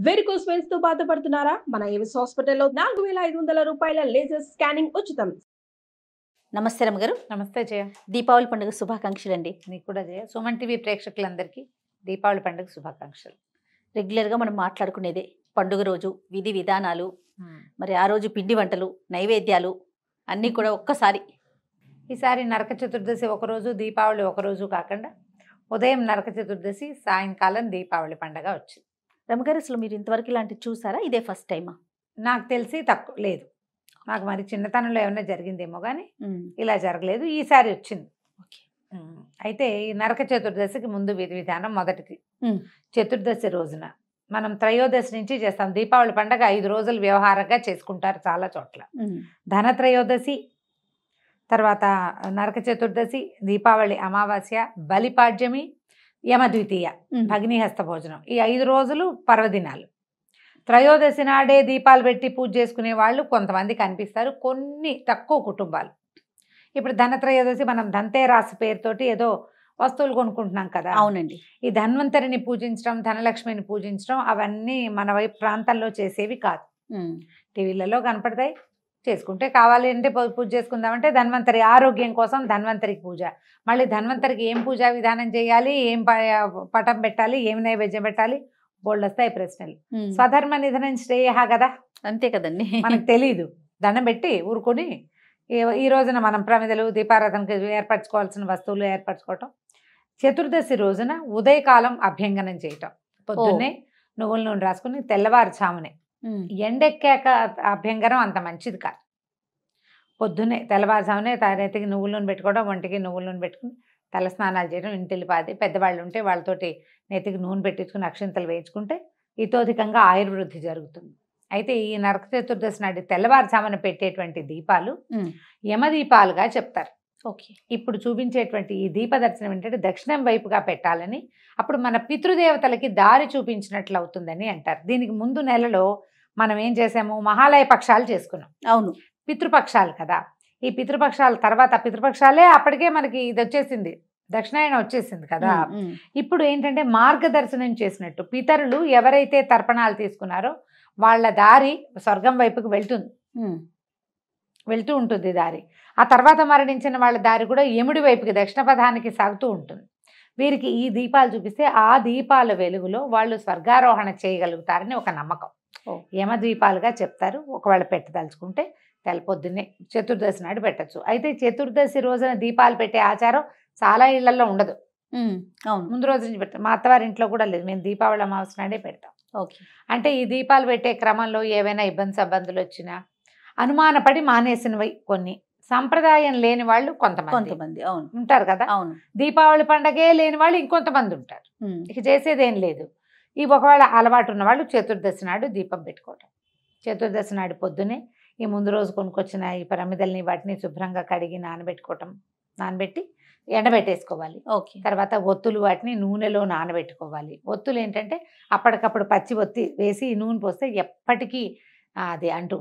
Varicose veins తో బాధపడుతున్నారా? మన ఏవిస్ హాస్పిటల్లో 4500 రూపాయల లేజర్ స్కానింగ్ ఉచితం. నమస్తే రమ్మగారు. నమస్తే జయ. దీపావళి పండుగ శుభాకాంక్షలు అండి. నీకు కూడా జయ. సుమన్ టీవీ ప్రేక్షకులందరికీ దీపావళి పండుగ శుభాకాంక్షలు. రెగ్యులర్గా మనం మాట్లాడుకునేదే పండుగ రోజు విధి విధానాలు, మరి ఆ రోజు పిండి వంటలు, నైవేద్యాలు అన్నీ కూడా ఒక్కసారి. ఈసారి నరక చతుర్దశి ఒకరోజు, దీపావళి ఒకరోజు కాకుండా ఉదయం నరక చతుర్దశి, సాయంకాలం దీపావళి పండుగ వచ్చింది. రమ్మగారు, అసలు మీరు ఇంతవరకు ఇలాంటివి చూసారా? ఇదే ఫస్ట్ టైమా? నాకు తెలిసి తక్కువ లేదు. నాకు మరి చిన్నతనంలో ఏమైనా జరిగిందేమో కానీ ఇలా జరగలేదు. ఈసారి వచ్చింది. అయితే ఈ నరక చతుర్దశికి ముందు విధి విధానం మొదటిది. చతుర్దశి రోజున మనం త్రయోదశి నుంచి చేస్తాం. దీపావళి పండుగ 5 రోజులు వ్యవహారంగా చేసుకుంటారు చాలా చోట్ల. ధన త్రయోదశి, తర్వాత నరక చతుర్దశి, దీపావళి అమావాస్య, బలిపాడ్యమి, యమద్వితీయ, భగ్నిహస్త భోజనం, ఈ 5 రోజులు పర్వదినాలు. త్రయోదశి నాడే దీపాలు పెట్టి పూజ చేసుకునే వాళ్ళు కొంతమంది కనిపిస్తారు, కొన్ని తక్కువ కుటుంబాలు. ఇప్పుడు ధనత్రయోదశి మనం ధన్తేరాసు పేరుతోటి ఏదో వస్తువులు కొనుక్కుంటున్నాం కదా. అవునండి. ఈ ధన్వంతరిని పూజించడం, ధనలక్ష్మిని పూజించడం అవన్నీ మన వైపు ప్రాంతాల్లో చేసేవి కాదు. టీవీలలో కనపడతాయి, చేసుకుంటే కావాలి అంటే పూజ చేసుకుందామంటే ధన్వంతరి ఆరోగ్యం కోసం ధన్వంతరికి పూజ. మళ్ళీ ధన్వంతరికి ఏం పూజా విధానం చేయాలి, ఏం పటం పెట్టాలి, ఏం నైవేద్యం పెట్టాలి, బోల్డ్ వస్తాయి ప్రశ్నలు. స్వధర్మ నిధనం శ్రేయ కదా, అంతే కదండి. మనకు తెలీదు. దండం పెట్టి ఊరుకొని ఈ రోజున మనం ప్రమిదలు, దీపారాధనకి ఏర్పరచుకోవాల్సిన వస్తువులు ఏర్పరచుకోవటం. చతుర్దశి రోజున ఉదయకాలం అభ్యంగనం చేయటం. పొద్దున్నే నువ్వుల నూనె రాసుకుని తెల్లవారుజామునే, ఎండెక్కాక అభ్యంగనం అంత మంచిది కాదు. పొద్దున్నే తెల్లవారుజామునే నెత్తికి నువ్వుల నూనె పెట్టుకోవడం, ఒంటికి నువ్వుల నూనె పెట్టుకుని తల స్నానాలు చేయడం, ఇంటిల్లిపాది పెద్దవాళ్ళు ఉంటే వాళ్ళతోటి నెత్తికి నూనె పెట్టించుకుని అక్షింతలు వేయించుకుంటే ఇతోధికంగా ఆయుర్వృద్ధి జరుగుతుంది. అయితే ఈ నరక చతుర్దశి నాటి తెల్లవారుజామున పెట్టేటువంటి దీపాలు యమదీపాలుగా చెప్తారు. ఓకే. ఇప్పుడు చూపించేటువంటి ఈ దీపదర్శనం ఏంటంటే దక్షిణం వైపుగా పెట్టాలని, అప్పుడు మన పితృదేవతలకి దారి చూపించినట్లు అవుతుందని అంటారు. దీనికి ముందు నెలలో మనం ఏం చేసాము, మహాలయ పక్షాలు చేసుకున్నాం. అవును, పితృపక్షాలు కదా. ఈ పితృపక్షాల తర్వాత పితృపక్షాలే అప్పటికే మనకి ఇది వచ్చేసింది, దక్షిణాయనం వచ్చేసింది కదా. ఇప్పుడు ఏంటంటే మార్గదర్శనం చేసినట్టు పితరులు ఎవరైతే తర్పణాలు తీసుకున్నారో వాళ్ళ దారి స్వర్గం వైపుకి వెళ్తూ ఉంటుంది దారి. ఆ తర్వాత మరణించిన వాళ్ళ దారి కూడా యముడి వైపుకి దక్షిణ పథానికి సాగుతూ ఉంటుంది. వీరికి ఈ దీపాలు చూపిస్తే ఆ దీపాల వెలుగులో వాళ్ళు స్వర్గారోహణ చేయగలుగుతారని ఒక నమ్మకం. యమద్వీపాలుగా చెప్తారు. ఒకవేళ పెట్టదలుచుకుంటే పొద్దున్నే చతుర్దశి నాడు పెట్టచ్చు. అయితే చతుర్దశి రోజున దీపాలు పెట్టే ఆచారం చాలా ఇళ్లలో ఉండదు. అవును, ముందు రోజు నుంచి పెడతాం. మా అత్తవారింట్లో కూడా లేదు, మేము దీపావళి అమావాస్య నాడే పెడతాం. ఓకే. అంటే ఈ దీపాలు పెట్టే క్రమంలో ఏవైనా ఇబ్బందులు వచ్చినా అనుమానపడి మానేసినవి కొన్ని, సంప్రదాయం లేని వాళ్ళు కొంతమంది అవును ఉంటారు కదా. అవును, దీపావళి పండగే లేని వాళ్ళు ఇంకొంతమంది ఉంటారు. ఇక చేసేదేం లేదు. ఈ ఒకవేళ అలవాటు ఉన్న వాళ్ళు చతుర్దశి నాడు దీపం పెట్టుకోవటం. చతుర్దశి నాడు పొద్దునే ఈ ముందు రోజు కొనుక్కొచ్చిన ఈ ప్రమిదల్ని వాటిని శుభ్రంగా కడిగి నానబెట్టి ఎండబెట్టేసుకోవాలి. ఓకే. తర్వాత ఒత్తులు వాటిని నూనెలో నానబెట్టుకోవాలి. ఒత్తులు ఏంటంటే అప్పటికప్పుడు పచ్చి ఒత్తి వేసి నూనె పోస్తే ఎప్పటికీ అది అంటూ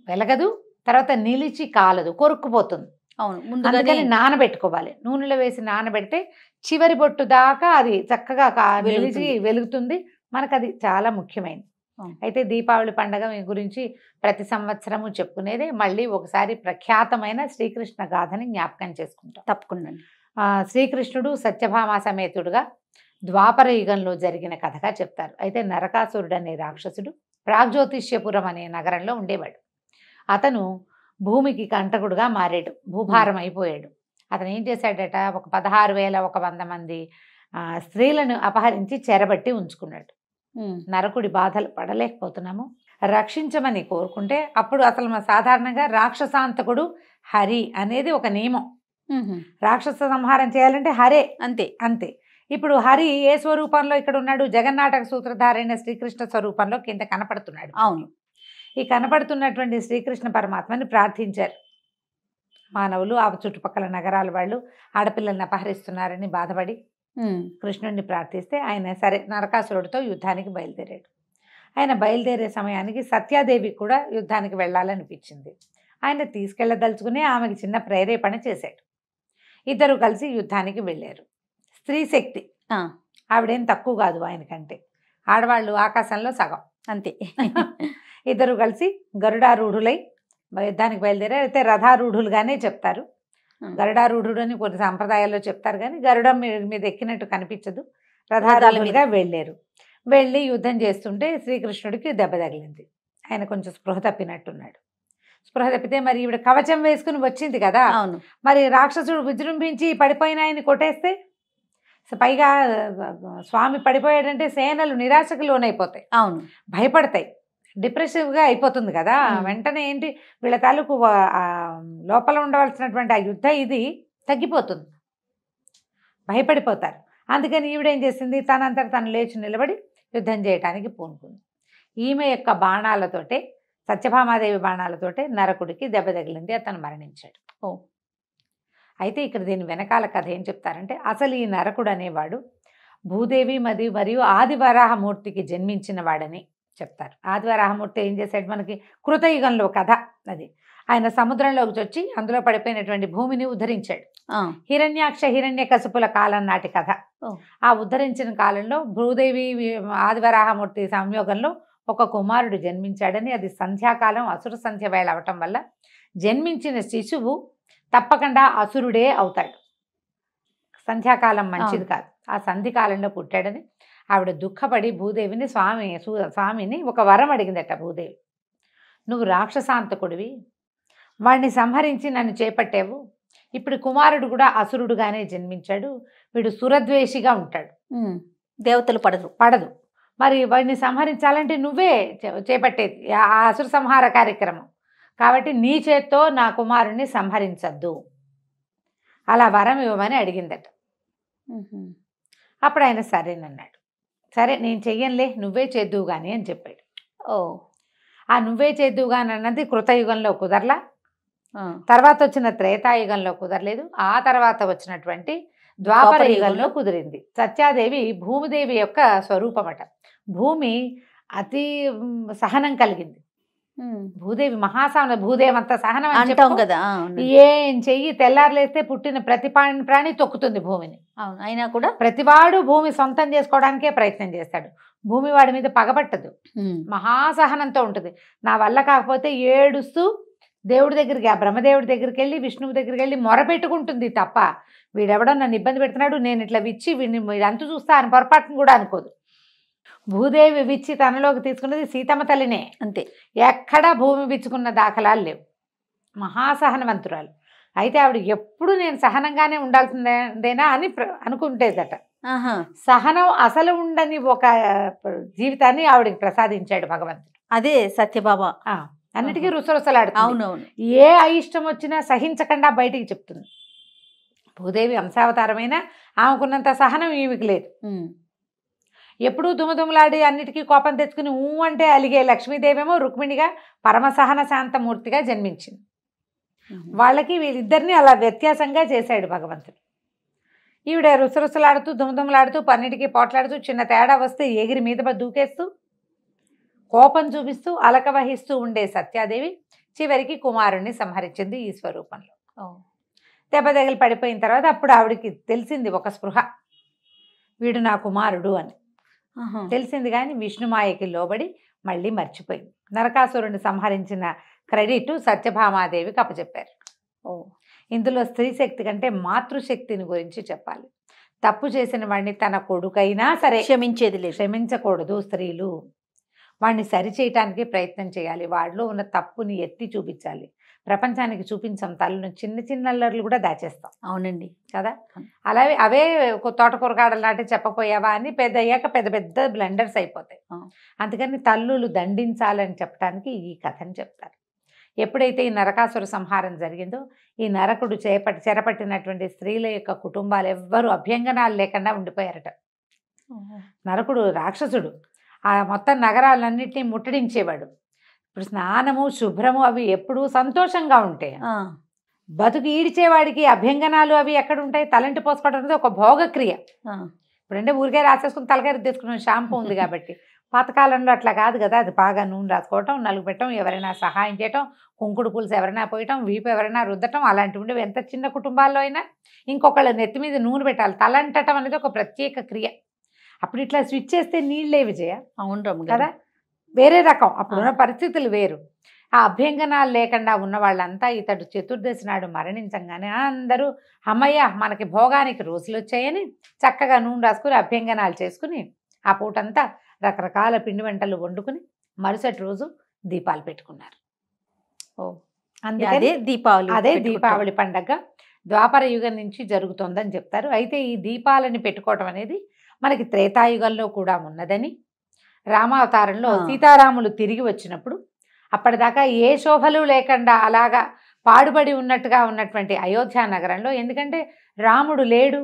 వెలగదు, తర్వాత నిలిచి కాలదు, కొరుక్కుపోతుంది. అవును, అందుకని నానబెట్టుకోవాలి. నూనెలో వేసి నానబెడితే చివరి బొట్టు దాకా అది చక్కగా నిలిచి వెలుగుతుంది. మనకు అది చాలా ముఖ్యమైనది. అయితే దీపావళి పండుగ గురించి ప్రతి సంవత్సరము చెప్పుకునేదే. మళ్ళీ ఒకసారి ప్రఖ్యాతమైన శ్రీకృష్ణ గాథని జ్ఞాపకం చేసుకుంటాం. తప్పకుండా. శ్రీకృష్ణుడు సత్యభామ సమేతుడుగా ద్వాపర యుగంలో జరిగిన కథగా చెప్తారు. అయితే నరకాసురుడు అనే రాక్షసుడు ప్రాగ్జ్యోతిష్యపురం అనే నగరంలో ఉండేవాడు. అతను భూమికి కంటకుడుగా మారాడు, భూభారం అయిపోయాడు. అతను ఏం చేశాడట, ఒక 16,100 మంది స్త్రీలను అపహరించి చెరబట్టి ఉంచుకున్నాడు. నరకుడి బాధలు పడలేకపోతున్నాము, రక్షించమని కోరుకుంటే అప్పుడు అసలు సాధారణంగా రాక్షసాంతకుడు హరి అనేది ఒక నియమం. రాక్షస సంహారం చేయాలంటే హరే, అంతే. ఇప్పుడు హరి ఏ స్వరూపంలో ఇక్కడ ఉన్నాడు, జగన్నాటక సూత్రధారైన శ్రీకృష్ణ స్వరూపంలో కింద కనపడుతున్నాడు. అవును. ఈ కనపడుతున్నటువంటి శ్రీకృష్ణ పరమాత్మని ప్రార్థించారు మానవులు. ఆ చుట్టుపక్కల నగరాల వాళ్ళు ఆడపిల్లల్ని అపహరిస్తున్నారని బాధపడి కృష్ణుడిని ప్రార్థిస్తే ఆయన సరే నరకాసురుడితో యుద్ధానికి బయలుదేరాడు. ఆయన బయలుదేరే సమయానికి సత్యాదేవి కూడా యుద్ధానికి వెళ్ళాలనిపించింది. ఆయన తీసుకెళ్లదలుచుకుని ఆమెకి చిన్న ప్రేరేపణ చేశాడు. ఇద్దరు కలిసి యుద్ధానికి వెళ్ళారు. స్త్రీ శక్తి ఆవిడేం తక్కువ కాదు ఆయనకంటే. ఆడవాళ్ళు ఆకాశంలో సగం. అంతే. ఇద్దరు కలిసి గరుడారూఢులై యుద్ధానికి బయలుదేరారు. అయితే రథారూఢులుగానే చెప్తారు. గరుడారూఢుడు అని కొన్ని సాంప్రదాయాల్లో చెప్తారు, కానీ గరుడం మీద ఎక్కినట్టు కనిపించదు. రథారూఢులుగా వెళ్ళారు. వెళ్ళి యుద్ధం చేస్తుంటే శ్రీకృష్ణుడికి దెబ్బ తగిలింది. ఆయన కొంచెం స్పృహ తప్పినట్టున్నాడు. స్పృహ తప్పితే మరి ఈవిడ కవచం వేసుకుని వచ్చింది కదా, అవును. మరి రాక్షసుడు విజృంభించి పడిపోయిన ఆయన్ని కొట్టేస్తే, పైగా స్వామి పడిపోయాడంటే సేనలు నిరాశకు లోనైపోతాయి, అవును, భయపడతాయి, డిప్రెసివ్గా అయిపోతుంది కదా. వెంటనే ఏంటి వీళ్ళ తాలూకు లోపల ఉండవలసినటువంటి ఆ యుద్ధ ఇది తగ్గిపోతుంది, భయపడిపోతారు. అందుకని ఈవిడేం చేసింది, తనంతట తను లేచి నిలబడి యుద్ధం చేయడానికి పూనుకుంది. ఈమె యొక్క బాణాలతోటే, సత్యభామాదేవి బాణాలతోటే నరకుడికి దెబ్బ తగిలింది, అతను మరణించాడు. అయితే ఇక్కడ దీని వెనకాల కథ ఏం చెప్తారంటే, అసలు ఈ నరకుడు అనేవాడు భూదేవి మరియు ఆదివరాహమూర్తికి జన్మించిన వాడని చెప్తారు. ఆదివరాహమూర్తి ఏం చేశాడు, మనకి కృతయుగంలో కథ అది. ఆయన సముద్రంలోకి వచ్చి అందులో పడిపోయినటువంటి భూమిని ఉద్ధరించాడు. హిరణ్యాక్ష హిరణ్యకశిపుల కాలం నాటి కథ. ఆ ఉద్ధరించిన కాలంలో భూదేవి ఆదివరాహమూర్తి సంయోగంలో ఒక కుమారుడు జన్మించాడని, అది సంధ్యాకాలం అసుర సంధ్య వేళ అవటం వల్ల జన్మించిన శిశువు తప్పకుండా అసురుడే అవుతాడు. సంధ్యాకాలం మంచిది కాదు, ఆ సంధికాలంలో పుట్టాడని ఆవిడ దుఃఖపడి భూదేవిని స్వామిని ఒక వరం అడిగిందట. భూదేవి, నువ్వు రాక్షసాంతకుడివి, వాడిని సంహరించి నన్ను చేపట్టావు, ఇప్పుడు కుమారుడు కూడా అసురుడుగానే జన్మించాడు, వీడు సురద్వేషిగా ఉంటాడు, దేవతలు పడదు, మరి వాడిని సంహరించాలంటే నువ్వే చేపట్టేది ఆ అసుర సంహార కార్యక్రమం, కాబట్టి నీ చేత్తో నా కుమారుణ్ణి సంహరించద్దు, అలా వరం ఇవ్వమని అడిగిందట. అప్పుడు ఆయన సరేనన్నాడు. సరే నేను చెయ్యనులే, నువ్వే చేద్దువు కానీ అని చెప్పాడు. ఆ నువ్వే చేద్దువు కానీ అన్నది కృతయుగంలో కుదరలా, తర్వాత వచ్చిన త్రేతాయుగంలో కుదరలేదు, ఆ తర్వాత వచ్చినటువంటి ద్వాపర యుగంలో కుదిరింది. సత్యాదేవి భూమిదేవి యొక్క స్వరూపమట. భూమి అతి సహనం కలిగింది, భూదేవి మహాసహన, భూదేవి అంత సహనం అంటాం కదా. ఏం చెయ్యి తెల్లారులేస్తే పుట్టిన ప్రతి ప్రాణి తొక్కుతుంది భూమిని. అయినా కూడా ప్రతివాడు భూమి సొంతం చేసుకోవడానికే ప్రయత్నం చేస్తాడు, భూమి వాడి మీద పగబట్టదు, మహాసహనంతో ఉంటుంది. నా వల్ల కాకపోతే ఏడుస్తూ దేవుడి దగ్గరికి, ఆ బ్రహ్మదేవుడి దగ్గరికి వెళ్ళి విష్ణువు దగ్గరికి వెళ్ళి మొరపెట్టుకుంటుంది తప్ప, వీడెవడో నన్ను ఇబ్బంది పెడుతున్నాడు, నేను ఇట్లా విచ్చి వీడిని వీడంతు చూస్తా అని పొరపాటును కూడా అనుకోదు. భూదేవి విచ్చి తనలోకి తీసుకున్నది సీతమ్మ తల్లినే, అంతే. ఎక్కడా భూమి విచ్చుకున్న దాఖలాలు లేవు, మహాసహనవంతురాలు. అయితే ఆవిడ ఎప్పుడు నేను సహనంగానే ఉండాల్సిందేనా అని అనుకుంటేదట. సహనం అసలు ఉండని ఒక జీవితాన్ని ఆవిడకి ప్రసాదించాడు భగవంతుడు. అదే సత్యభామ, అన్నిటికీ రుసరుసలాడుతుంది. అవునవును. ఏ అయిష్టం వచ్చినా సహించకుండా బయటికి చెప్తుంది. భూదేవి అంశావతారమైన ఆమెకున్నంత సహనం ఈమెకి లేదు. ఎప్పుడూ దుమదుమలాడి అన్నిటికీ కోపం తెచ్చుకుని అంటే అలిగే లక్ష్మీదేవేమో రుక్మిణిగా పరమసహన శాంతమూర్తిగా జన్మించింది. వాళ్ళకి వీళ్ళిద్దరిని అలా వ్యత్యాసంగా చేశాడు భగవంతుడు. ఈవిడ రుసరుసలాడుతూ దుమదుమలాడుతూ పన్నిటికీ పోట్లాడుతూ చిన్న తేడా వస్తే ఎగిరి మీద దూకేస్తూ కోపం చూపిస్తూ అలక వహిస్తూ ఉండే సత్యాదేవి చివరికి కుమారుణ్ణి సంహరించింది ఈ స్వరూపంలో. దెబ్బ తగిలి పడిపోయిన తర్వాత అప్పుడు ఆవిడికి తెలిసింది ఒక స్పృహ, వీడు నా కుమారుడు అని తెలిసింది. కానీ విష్ణుమాయకి లోబడి మళ్ళీ మర్చిపోయింది. నరకాసురుడిని సంహరించిన క్రెడిట్ సత్యభామాదేవికి అప్పచెప్పారు. ఇందులో స్త్రీ శక్తి కంటే మాతృశక్తిని గురించి చెప్పాలి. తప్పు చేసిన వాడిని తన కొడుకైనా సరే క్షమించేది లేదు, క్షమించకూడదు. స్త్రీలు వాడిని సరిచేయటానికి ప్రయత్నం చేయాలి, వాడిలో ఉన్న తప్పుని ఎత్తి చూపించాలి. ప్రపంచానికి చూపించాం, తల్లిని చిన్న చిన్న అల్లర్లు కూడా దాచేస్తాం. అవునండి కదా. అలాగే అవే తోటకూరగాడలు నాటి చెప్పపోయావా అని పెద్ద అయ్యాక పెద్ద పెద్ద బ్లెండర్స్ అయిపోతాయి. అందుకని తల్లులు దండించాలని చెప్పడానికి ఈ కథని చెప్తారు. ఎప్పుడైతే ఈ నరకాసుర సంహారం జరిగిందో, ఈ నరకుడు చెరపట్టినటువంటి స్త్రీల యొక్క కుటుంబాలు ఎవ్వరూ అభ్యంగనాలు లేకుండా ఉండిపోయారట. నరకుడు రాక్షసుడు ఆ మొత్తం నగరాలన్నింటినీ ముట్టడించేవాడు. ఇప్పుడు స్నానము శుభ్రము అవి ఎప్పుడూ సంతోషంగా ఉంటాయి. బతుకు ఈడ్చేవాడికి అభ్యంగనాలు అవి ఎక్కడ ఉంటాయి? తలంటి పోసుకోవడం అనేది ఒక భోగక్రియ. ఇప్పుడంటే ఊరికే రాసేసుకుని తలకాయ రుద్దేసుకున్న షాంపూ ఉంది కాబట్టి. పాతకాలంలో అట్లా కాదు కదా, అది బాగా నూనె రాసుకోవటం, నలుగు పెట్టడం, ఎవరైనా సహాయం చేయటం, కుంకుడు పులుసు ఎవరైనా పోయటం, వీపు ఎవరైనా రుద్దటం, అలాంటివి ఉండేవి. ఎంత చిన్న కుటుంబాల్లో అయినా ఇంకొకళ్ళ నెత్తి మీద నూనె పెట్టాలి. తలంటటం అనేది ఒక ప్రత్యేక క్రియ. అప్పుడు ఇట్లా స్విచ్ చేస్తే నీళ్ళే విజయ అవును రమ్మ కదా, వేరే రకం అప్పుడున్న పరిస్థితులు వేరు. ఆ అభ్యంగనాలు లేకుండా ఉన్న వాళ్ళంతా ఇతడు చతుర్దశి నాడు మరణించంగానే అందరూ అమ్మయ్య మనకి భోగానికి రోజులు వచ్చాయని చక్కగా నూనె రాసుకుని అభ్యంగనాలు చేసుకుని ఆ పూటంతా రకరకాల పిండి వంటలు వండుకుని మరుసటి రోజు దీపాలు పెట్టుకున్నారు. అదే దీపావళి, అదే దీపావళి పండగ ద్వాపర యుగం నుంచి జరుగుతుందని చెప్తారు. అయితే ఈ దీపాలని పెట్టుకోవటం అనేది మనకి త్రేతాయుగంలో కూడా ఉన్నదని, రామావతారంలో సీతారాములు తిరిగి వచ్చినప్పుడు అప్పటిదాకా ఏ శోభలు లేకుండా అలాగా పాడుబడి ఉన్నట్టుగా ఉన్నటువంటి అయోధ్య నగరంలో, ఎందుకంటే రాముడు లేడు,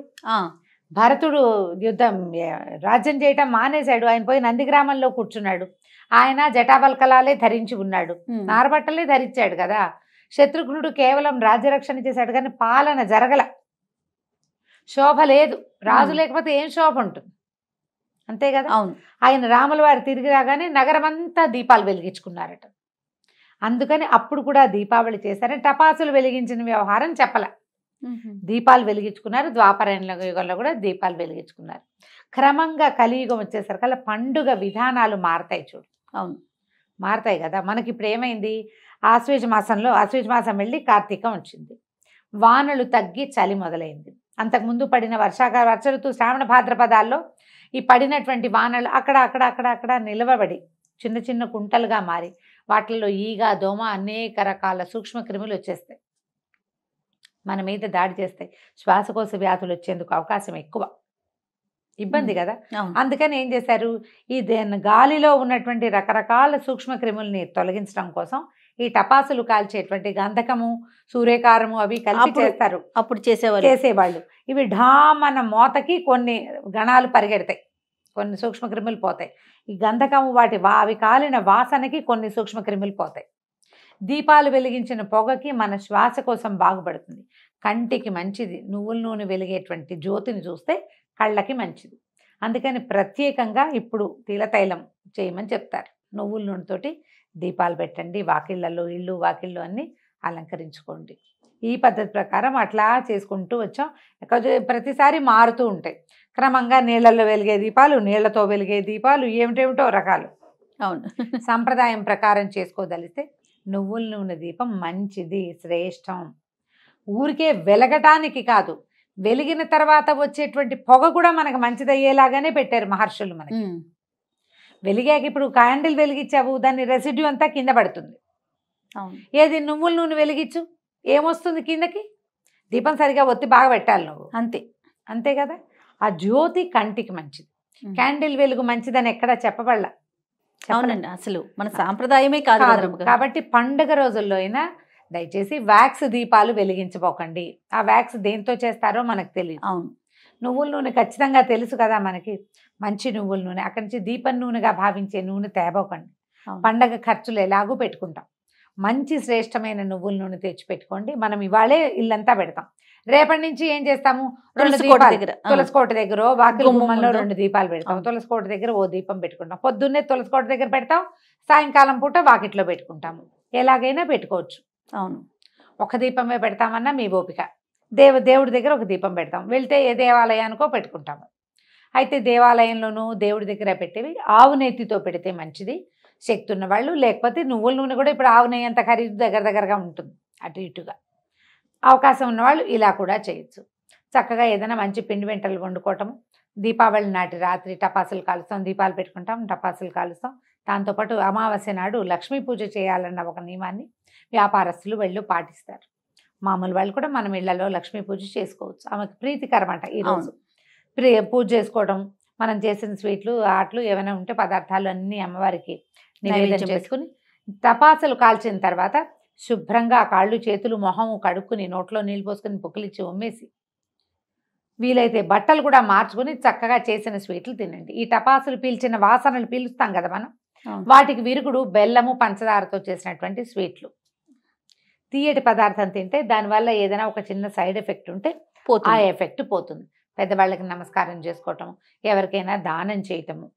భరతుడు రాజ్యం చేయటం మానేశాడు, ఆయన పోయి నందిగ్రామంలో కూర్చున్నాడు, ఆయన జటాబల్కలాలే ధరించి ఉన్నాడు, నారబట్టలే ధరించాడు కదా. శత్రుఘ్నుడు కేవలం రాజ్యరక్షణ చేశాడు కానీ పాలన జరగల, శోభ లేదు. రాజు లేకపోతే ఏం శోభ ఉంటుంది, అంతే కదా. ఆయన రాముల వారు తిరిగి రాగానే నగరం అంతా దీపాలు వెలిగించుకున్నారట. అందుకని అప్పుడు కూడా దీపావళి చేశారని టపాసులు వెలిగించిన వ్యవహారం చెప్పల, దీపాలు వెలిగించుకున్నారు. ద్వాపర యుగంలో కూడా దీపాలు వెలిగించుకున్నారు. క్రమంగా కలియుగం వచ్చేసరికల్లా పండుగ విధానాలు మారతాయి. చూడు, అవును మారతాయి కదా. మనకి ఇప్పుడు ఏమైంది, ఆశ్వేజ మాసం వెళ్ళి కార్తీకం వచ్చింది, వానలు తగ్గి చలి మొదలైంది. అంతకుముందు పడిన వర్ష ఋతువు శ్రావణ భాద్రపదాల్లో ఈ పడినటువంటి వానలు అక్కడ నిలవబడి చిన్న చిన్న కుంటలుగా మారి వాటిల్లో ఈగ, దోమ, అనేక రకాల సూక్ష్మ క్రిములు వచ్చేస్తాయి, మన మీద దాడి చేస్తాయి. శ్వాసకోశ వ్యాధులు వచ్చేందుకు అవకాశం ఎక్కువ, ఇబ్బంది కదా. అందుకని ఏం చేశారు, ఈ గాలిలో ఉన్నటువంటి రకరకాల సూక్ష్మ క్రిముల్ని తొలగించడం కోసం ఈ టపాసులు కాల్చేటువంటి గంధకము, సూర్యకారము అవి కలిపి చేస్తారు. అప్పుడు చేసేవాళ్ళు. ఇవి ఢామన మోతకి కొన్ని గణాలు పరిగెడతాయి, కొన్ని సూక్ష్మ క్రిములు పోతాయి. ఈ గంధకము అవి కాలిన వాసనకి కొన్ని సూక్ష్మ క్రిములు పోతాయి. దీపాలు వెలిగించిన పొగకి మన శ్వాస కోసం బాగుపడుతుంది, కంటికి మంచిది. నువ్వుల నూనె వెలిగేటువంటి జ్యోతిని చూస్తే కళ్ళకి మంచిది. అందుకని ప్రత్యేకంగా ఇప్పుడు తిలతైలం చేయమని చెప్తారు. నువ్వుల నూనెతోటి దీపాలు పెట్టండి, వాకిళ్ళల్లో ఇళ్ళు వాకిళ్ళు అన్నీ అలంకరించుకోండి. ఈ పద్ధతి ప్రకారం అట్లా చేసుకుంటూ వచ్చాం. ప్రతిసారి మారుతూ ఉంటాయి. క్రమంగా నీళ్ళల్లో వెలిగే దీపాలు, నీళ్లతో వెలిగే దీపాలు, ఏమిటేమిటో రకాలు. అవును, సంప్రదాయం ప్రకారం చేసుకోదలిస్తే నువ్వుల నూనె దీపం మంచిది, శ్రేష్టం. ఊరికే వెలగటానికి కాదు, వెలిగిన తర్వాత వచ్చేటువంటి పొగ కూడా మనకు మంచిదయ్యేలాగానే పెట్టారు మహర్షులు మనకి. వెలిగాక ఇప్పుడు క్యాండిల్ వెలిగించావు, దాని రెసిడ్యూ అంతా కింద పడుతుంది. ఏది నువ్వుల నూనె వెలిగించు, ఏమొస్తుంది కిందకి? దీపం సరిగా ఒత్తి బాగా పెట్టాలి నువ్వు, అంతే కదా. ఆ జ్యోతి కంటికి మంచిది, క్యాండిల్ వెలుగు మంచిదని ఎక్కడా చెప్పబడలా. అవునండి, అసలు మన సాంప్రదాయమే కాదు. కాబట్టి పండుగ రోజుల్లో అయినా దయచేసి వ్యాక్స్ దీపాలు వెలిగించబోకండి. ఆ వ్యాక్స్ దేంతో చేస్తారో మనకు తెలియదు. అవును, నువ్వుల నూనె ఖచ్చితంగా తెలుసు కదా మనకి, మంచి నువ్వుల నూనె. అక్కడి నుంచి దీపం నూనెగా భావించే నూనె తేబోకండి. పండగ ఖర్చులు ఎలాగూ పెట్టుకుంటాం, మంచి శ్రేష్టమైన నువ్వుల నూనె తెచ్చి పెట్టుకోండి. మనం ఇవాళే ఇల్లంతా పెడతాం, రేపటి నుంచి ఏం చేస్తాము, తులసికోట దగ్గర వాకిలి గుమ్మంలో 2 దీపాలు పెడతాం, తులసికోట దగ్గర ఓ దీపం పెట్టుకుంటాం, పొద్దున్నే తులసికోట దగ్గర పెడతాం, సాయంకాలం పూట వాకిట్లో పెట్టుకుంటాము. ఎలాగైనా పెట్టుకోవచ్చు. అవును, ఒక దీపమే పెడతామన్నా మీ ఓపిక. దేవుడి దగ్గర ఒక దీపం పెడతాం, వెళ్తే ఏ దేవాలయానికో పెట్టుకుంటాము. అయితే దేవాలయంలోనూ దేవుడి దగ్గర పెట్టేవి ఆవు నెయ్యితో పెడితే మంచిది, శక్తి ఉన్న వాళ్ళు. లేకపోతే నువ్వుల నూనె కూడా ఇప్పుడు ఆవు నెయ్యి అంత ఖరీదు దగ్గరగా ఉంటుంది, అటు ఇటుగా. అవకాశం ఉన్నవాళ్ళు ఇలా కూడా చేయొచ్చు. చక్కగా ఏదైనా మంచి పిండి వంటలు వండుకోవటము. దీపావళి నాటి రాత్రి టపాసులు కాలుస్తాం, దీపాలు పెట్టుకుంటాం, టపాసులు కాలుస్తాం. దాంతోపాటు అమావాస్య నాడు లక్ష్మీ పూజ చేయాలన్న ఒక నియమాన్ని వ్యాపారస్తులు వాళ్ళు పాటిస్తారు. మామూలు వాళ్ళు కూడా మనం ఇళ్లలో లక్ష్మీ పూజ చేసుకోవచ్చు, ఆమెకు ప్రీతికరం అంట. ఈరోజు పూజ చేసుకోవడం, మనం చేసిన స్వీట్లు, ఆటలు ఏమైనా ఉంటే పదార్థాలు అన్నీ అమ్మవారికి నివేదన చేసుకుని టపాసులు కాల్చిన తర్వాత శుభ్రంగా కాళ్ళు చేతులు మొహం కడుక్కుని నోట్లో నీళ్ళు పోసుకొని పుక్కిలిచ్చి ఉమ్మేసి వీలైతే బట్టలు కూడా మార్చుకుని చక్కగా చేసిన స్వీట్లు తినండి. ఈ టపాసులు పీల్చిన వాసనలు పీలుస్తాం కదా మనం, వాటికి విరుగుడు బెల్లము పంచదారతో చేసినటువంటి స్వీట్లు. తీయటి పదార్థం తింటే దానివల్ల ఏదైనా ఒక చిన్న సైడ్ ఎఫెక్ట్ ఉంటే ఆ ఎఫెక్ట్ పోతుంది. పెద్దవాళ్ళకి నమస్కారం చేసుకోవటం, ఎవరికైనా దానం చేయటము,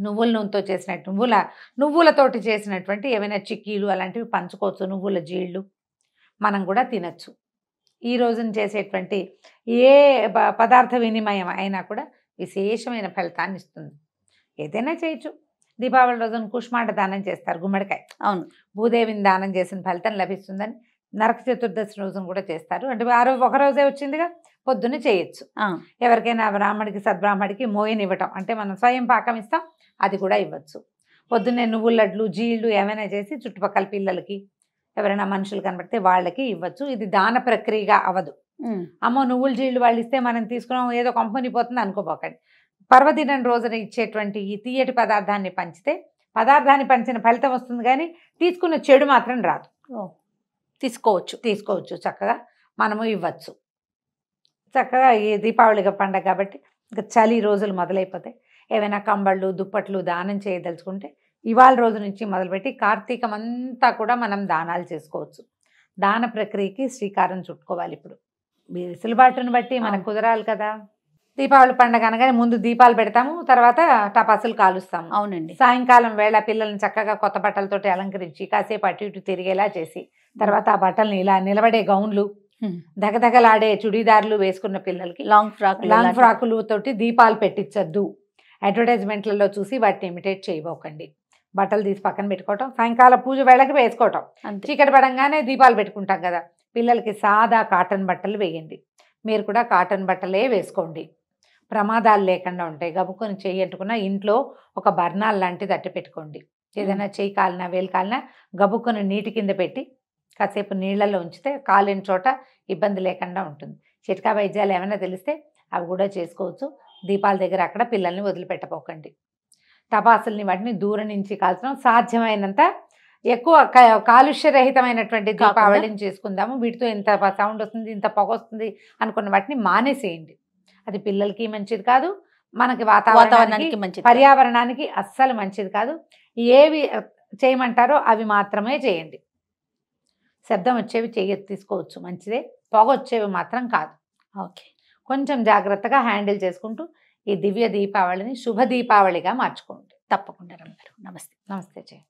నువ్వుల నూనెతో చేసినట్టు నువ్వులతోటి చేసినటువంటి ఏమైనా చిక్కీలు అలాంటివి పంచుకోవచ్చు. నువ్వుల జీళ్ళు మనం కూడా తినచ్చు. ఈ రోజున చేసేటువంటి ఏ పదార్థ వినిమయం అయినా కూడా విశేషమైన ఫలితాన్ని ఇస్తుంది. ఏదైనా చేయొచ్చు. దీపావళి రోజున కుష్మాండ దానం చేస్తారు, గుమ్మడికాయ. అవును. భూదేవిని దానం చేసిన ఫలితం లభిస్తుందని నరక చతుర్దశి రోజున కూడా చేస్తారు. అంటే ఆ రోజు ఒక రోజే వచ్చిందిగా, పొద్దున్న చేయొచ్చు. ఎవరికైనా బ్రాహ్మడికి సద్బ్రాహ్మడికి మోయనివ్వటం, అంటే మనం స్వయం పాకం ఇస్తాం, అది కూడా ఇవ్వచ్చు. పొద్దున్నే నువ్వుల లడ్లు జీళ్ళు ఏమైనా చేసి చుట్టుపక్కల పిల్లలకి ఎవరైనా మనుషులు కనబడితే వాళ్ళకి ఇవ్వచ్చు. ఇది దాన ప్రక్రియగా అవ్వదు. అమ్మో నువ్వుల జీళ్ళు వాళ్ళు ఇస్తే మనం తీసుకున్నాం ఏదో కంపెనీ పోతుంది అనుకోపోకండి. పర్వదినం రోజున ఇచ్చేటువంటి ఈ తీయటి పదార్థాన్ని పంచితే పదార్థాన్ని పంచిన ఫలితం వస్తుంది, కానీ తీసుకున్న చెడు మాత్రం రాదు. తీసుకోవచ్చు చక్కగా మనము ఇవ్వచ్చు. చక్కగా ఈ దీపావళి పండగ కాబట్టి ఇంకా చలి రోజులు మొదలైపోతాయి. ఏవైనా కంబళ్ళు దుప్పట్లు దానం చేయదలుచుకుంటే ఇవాళ రోజు నుంచి మొదలుపెట్టి కార్తీకం అంతా కూడా మనం దానాలు చేసుకోవచ్చు. దాన ప్రక్రియకి శ్రీకారం చుట్టుకోవాలి. ఇప్పుడు వెసులుబాటును బట్టి మనకు కుదరాలి కదా. దీపావళి పండుగ అనగానే ముందు దీపాలు పెడతాము, తర్వాత టపాసులు కాలుస్తాము. అవునండి. సాయంకాలం వేళ పిల్లల్ని చక్కగా కొత్త బట్టలతోటి అలంకరించి కాసేపు అటు ఇటు తిరిగేలా చేసి, తర్వాత ఆ బట్టల్ని ఇలా నిలబడే గౌన్లు, దగదగలాడే చుడీదార్లు వేసుకున్న పిల్లలకి లాంగ్ ఫ్రాకులు తోటి దీపాలు పెట్టించద్దు. అడ్వర్టైజ్మెంట్లలో చూసి వాటిని ఇమిటేట్ చేయబోకండి. బట్టలు తీసి పక్కన పెట్టుకోవటం, సాయంకాలం పూజ వేళకి వేసుకోవటం. చీకటి పడంగానే దీపాలు పెట్టుకుంటాం కదా. పిల్లలకి సాదా కాటన్ బట్టలు వేయండి. మీరు కూడా కాటన్ బట్టలే వేసుకోండి. ప్రమాదాలు లేకుండా ఉంటాయి. గబుకొని చెయ్యి అంటుకున్నా ఇంట్లో ఒక బర్నాల్ లాంటిది అట్టి పెట్టుకోండి. ఏదైనా చెయ్యి కాలినా వేలు కాలినా గబుకొని నీటి కింద పెట్టి కాసేపు నీళ్ళల్లో ఉంచితే కాలిన చోట ఇబ్బంది లేకుండా ఉంటుంది. చిట్కా వైద్యాలు ఏమైనా తెలిస్తే అవి కూడా చేసుకోవచ్చు. దీపాల దగ్గర అక్కడ పిల్లల్ని వదిలిపెట్టపోకండి. టపాసుల్ని వాటిని దూరం నుంచి కాల్చడం, సాధ్యమైనంత ఎక్కువ కాలుష్యరహితమైనటువంటి దీపావళిని చేసుకుందాము. వీటితో ఇంత సౌండ్ వస్తుంది, ఇంత పొగ వస్తుంది అనుకున్న వాటిని మానేసేయండి. అది పిల్లలకి మంచిది కాదు, మనకి వాతావరణానికి మంచిది, పర్యావరణానికి అస్సలు మంచిది కాదు. ఏవి చేయమంటారో అవి మాత్రమే చేయండి. శబ్దం వచ్చేవి తీసుకోవచ్చు, మంచిదే. పొగ వచ్చేవి మాత్రం కాదు. ఓకే, కొంచెం జాగ్రత్తగా హ్యాండిల్ చేసుకుంటూ ఈ దివ్య దీపావళిని శుభ దీపావళిగా మార్చుకోండి. తప్పకుండా రమ్య గారు. నమస్తే. నమస్తే జయ.